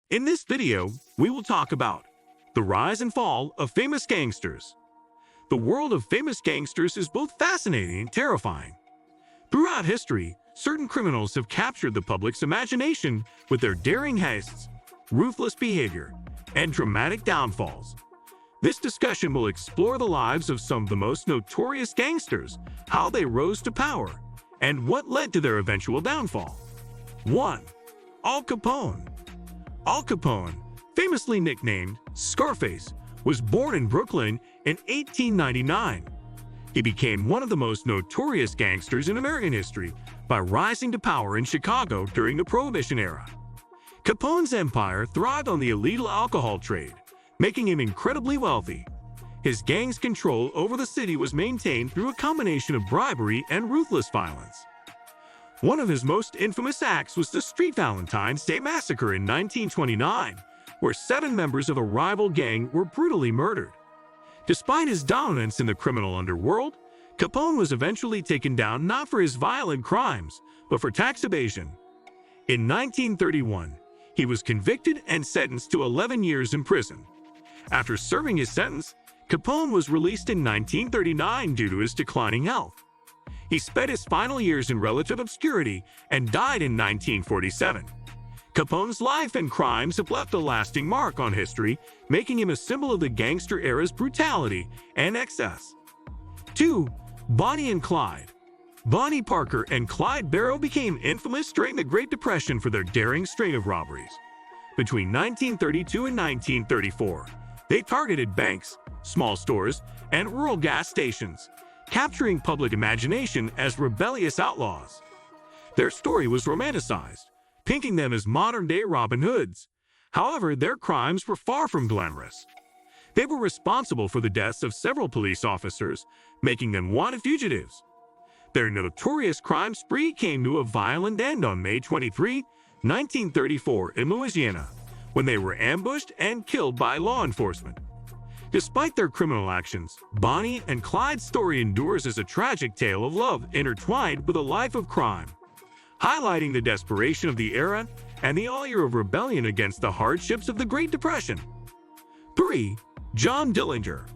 In this video, we will talk about the rise and fall of famous gangsters. The world of famous gangsters is both fascinating and terrifying. Throughout history, certain criminals have captured the public's imagination with their daring heists, ruthless behavior, and dramatic downfalls. This discussion will explore the lives of some of the most notorious gangsters, how they rose to power, and what led to their eventual downfall. 1. Al Capone. Al Capone, famously nicknamed Scarface, was born in Brooklyn in 1899. He became one of the most notorious gangsters in American history by rising to power in Chicago during the Prohibition era. Capone's empire thrived on the illegal alcohol trade, making him incredibly wealthy. His gang's control over the city was maintained through a combination of bribery and ruthless violence. One of his most infamous acts was the Street Valentine's Day Massacre in 1929, where 7 members of a rival gang were brutally murdered. Despite his dominance in the criminal underworld, Capone was eventually taken down not for his violent crimes, but for tax evasion. In 1931, he was convicted and sentenced to 11 years in prison. After serving his sentence, Capone was released in 1939 due to his declining health. He spent his final years in relative obscurity and died in 1947. Capone's life and crimes have left a lasting mark on history, making him a symbol of the gangster era's brutality and excess. 2. Bonnie and Clyde. Bonnie Parker and Clyde Barrow became infamous during the Great Depression for their daring string of robberies. Between 1932 and 1934, they targeted banks, small stores, and rural gas stations, capturing public imagination as rebellious outlaws. Their story was romanticized, painting them as modern-day Robin Hoods. However, their crimes were far from glamorous. They were responsible for the deaths of several police officers, making them wanted fugitives. Their notorious crime spree came to a violent end on May 23, 1934 in Louisiana, when they were ambushed and killed by law enforcement. Despite their criminal actions, Bonnie and Clyde's story endures as a tragic tale of love intertwined with a life of crime, highlighting the desperation of the era and the allure of rebellion against the hardships of the Great Depression. 3. John Dillinger.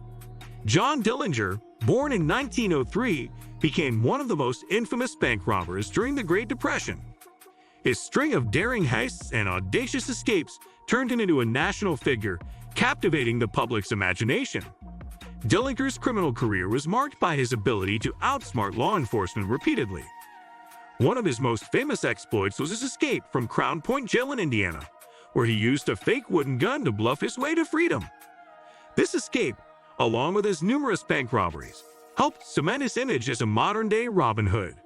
John Dillinger, born in 1903, became one of the most infamous bank robbers during the Great Depression. His string of daring heists and audacious escapes turned him into a national figure, captivating the public's imagination. Dillinger's criminal career was marked by his ability to outsmart law enforcement repeatedly. One of his most famous exploits was his escape from Crown Point Jail in Indiana, where he used a fake wooden gun to bluff his way to freedom. This escape, along with his numerous bank robberies, helped cement his image as a modern-day Robin Hood,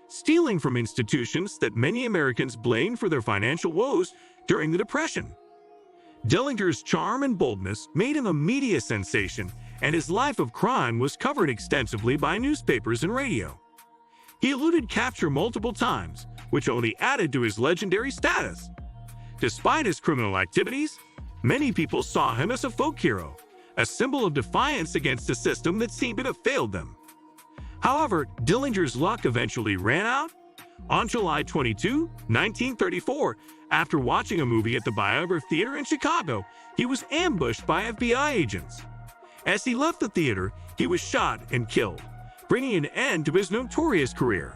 stealing from institutions that many Americans blamed for their financial woes during the Depression. Dillinger's charm and boldness made him a media sensation, and his life of crime was covered extensively by newspapers and radio. He eluded capture multiple times, which only added to his legendary status. Despite his criminal activities, many people saw him as a folk hero, a symbol of defiance against a system that seemed to have failed them. However, Dillinger's luck eventually ran out. On July 22, 1934, after watching a movie at the Biograph Theater in Chicago, he was ambushed by FBI agents. As he left the theater, he was shot and killed, bringing an end to his notorious career.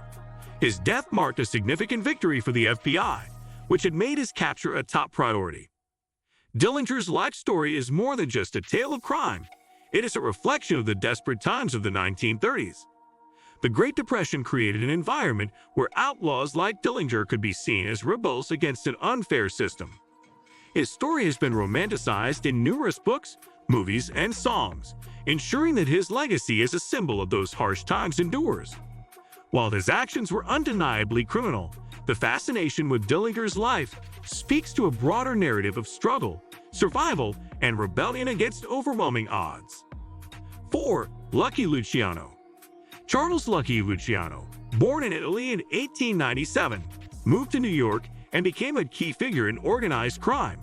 His death marked a significant victory for the FBI, which had made his capture a top priority. Dillinger's life story is more than just a tale of crime. It is a reflection of the desperate times of the 1930s. The Great Depression created an environment where outlaws like Dillinger could be seen as rebels against an unfair system. His story has been romanticized in numerous books, movies, and songs, ensuring that his legacy as a symbol of those harsh times endures. While his actions were undeniably criminal, the fascination with Dillinger's life speaks to a broader narrative of struggle, survival, and rebellion against overwhelming odds. 4. Lucky Luciano. Charles Lucky Luciano, born in Italy in 1897, moved to New York and became a key figure in organized crime.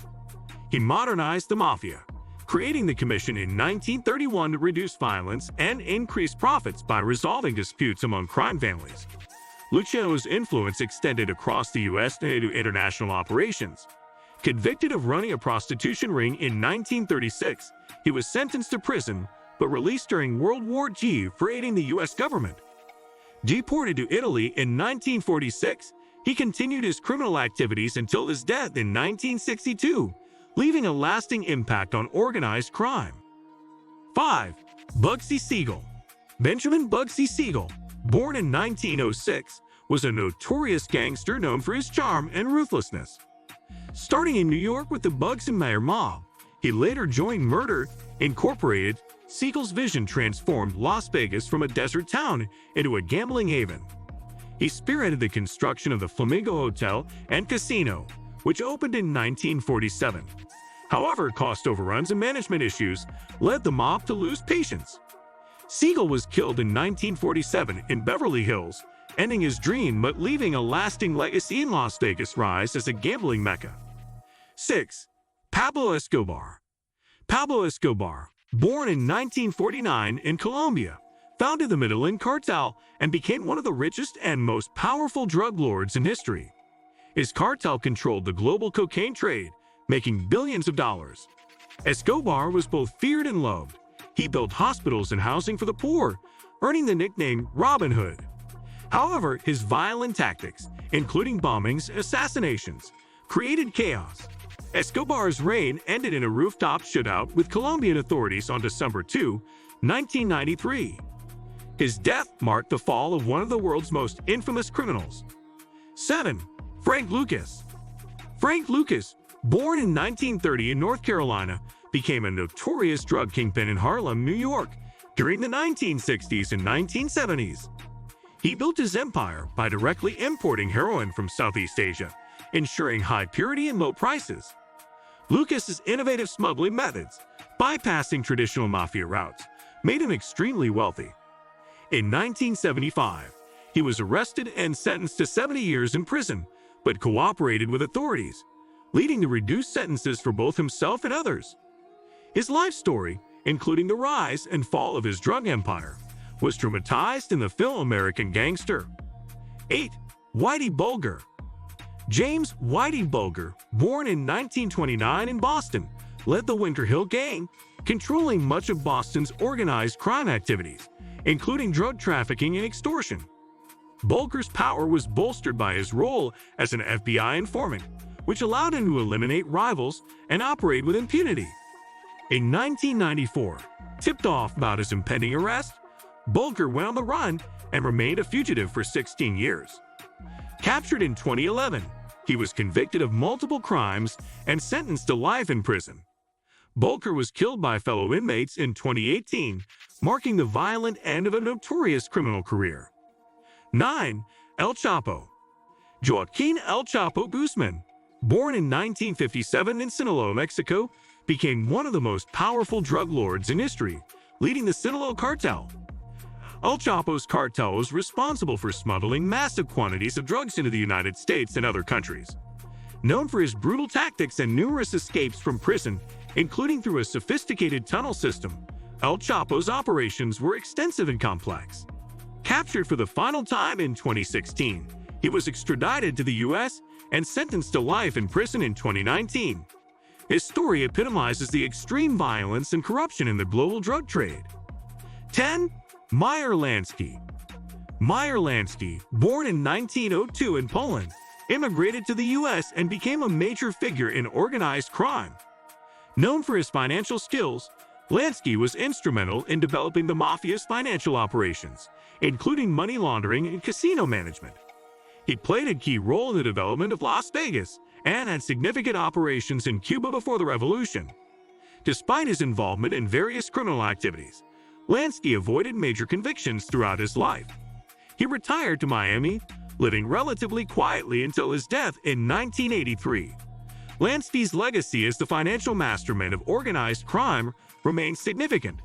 He modernized the mafia, creating the Commission in 1931 to reduce violence and increase profits by resolving disputes among crime families. Luciano's influence extended across the U.S. and into international operations. Convicted of running a prostitution ring in 1936, he was sentenced to prison but released during World War II for aiding the U.S. government. Deported to Italy in 1946, he continued his criminal activities until his death in 1962, leaving a lasting impact on organized crime. 5. Bugy Seagull. Benjamin Bugy Seagull, born in 1906, was a notorious gangster known for his charm and ruthlessness. Starting in New York with the Bugs and Mayer mob, he later joined Murder, Incorporated. Seagull's vision transformed Las Vegas from a desert town into a gambling haven. He spearheaded the construction of the Flamingo Hotel and Casino, which opened in 1947. However, cost overruns and management issues led the mob to lose patience. Seagull was killed in 1947 in Beverly Hills, ending his dream but leaving a lasting legacy in Las Vegas' rise as a gambling mecca. 6. Pablo Escobar. Pablo Escobar, born in 1949 in Colombia, founded the Medellin cartel and became one of the richest and most powerful drug lords in history. His cartel controlled the global cocaine trade, making billions of dollars. Escobar was both feared and loved. He built hospitals and housing for the poor, earning the nickname Robin Hood. However, his violent tactics, including bombings and assassinations, created chaos. Escobar's reign ended in a rooftop shootout with Colombian authorities on December 2, 1993. His death marked the fall of one of the world's most infamous criminals. 7. Frank Lucas. Frank Lucas, born in 1930 in North Carolina, became a notorious drug kingpin in Harlem, New York, during the 1960s and 1970s. He built his empire by directly importing heroin from Southeast Asia, ensuring high purity and low prices. Lucas's innovative smuggling methods, bypassing traditional mafia routes, made him extremely wealthy. In 1975, he was arrested and sentenced to 70 years in prison, but cooperated with authorities, leading to reduced sentences for both himself and others. His life story, including the rise and fall of his drug empire, was dramatized in the film American Gangster. 8. Whitey Bulger. James Whitey Bulger, born in 1929 in Boston, led the Winter Hill Gang, controlling much of Boston's organized crime activities, including drug trafficking and extortion. Bulger's power was bolstered by his role as an FBI informant, which allowed him to eliminate rivals and operate with impunity. In 1994, tipped off about his impending arrest, Bulger went on the run and remained a fugitive for 16 years. Captured in 2011, he was convicted of multiple crimes and sentenced to life in prison. Bulger was killed by fellow inmates in 2018, marking the violent end of a notorious criminal career. 9. El Chapo. Joaquin El Chapo Guzman, born in 1957 in Sinaloa, Mexico, became one of the most powerful drug lords in history, leading the Sinaloa cartel. El Chapo's cartel was responsible for smuggling massive quantities of drugs into the United States and other countries. Known for his brutal tactics and numerous escapes from prison, including through a sophisticated tunnel system, El Chapo's operations were extensive and complex. Captured for the final time in 2016, he was extradited to the U.S. and sentenced to life in prison in 2019. His story epitomizes the extreme violence and corruption in the global drug trade. 10. Meer Lansky. Meer Lansky, born in 1902 in Poland, immigrated to the U.S. and became a major figure in organized crime. Known for his financial skills, Lansky was instrumental in developing the mafia's financial operations, including money laundering and casino management. He played a key role in the development of Las Vegas and had significant operations in Cuba before the revolution. Despite his involvement in various criminal activities, Lansky avoided major convictions throughout his life. He retired to Miami, living relatively quietly until his death in 1983. Lansky's legacy as the financial mastermind of organized crime remains significant.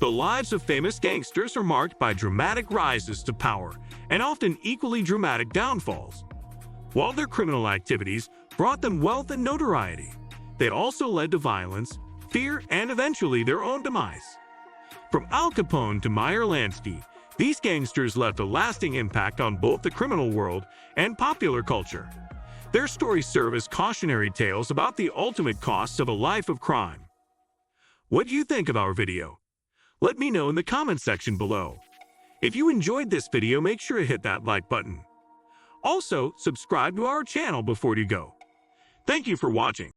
The lives of famous gangsters are marked by dramatic rises to power and often equally dramatic downfalls. While their criminal activities brought them wealth and notoriety, they also led to violence, fear, and eventually their own demise. From Al Capone to Meer Lansky, these gangsters left a lasting impact on both the criminal world and popular culture. Their stories serve as cautionary tales about the ultimate costs of a life of crime. What do you think of our video? Let me know in the comment section below. If you enjoyed this video, make sure to hit that like button. Also, subscribe to our channel before you go. Thank you for watching.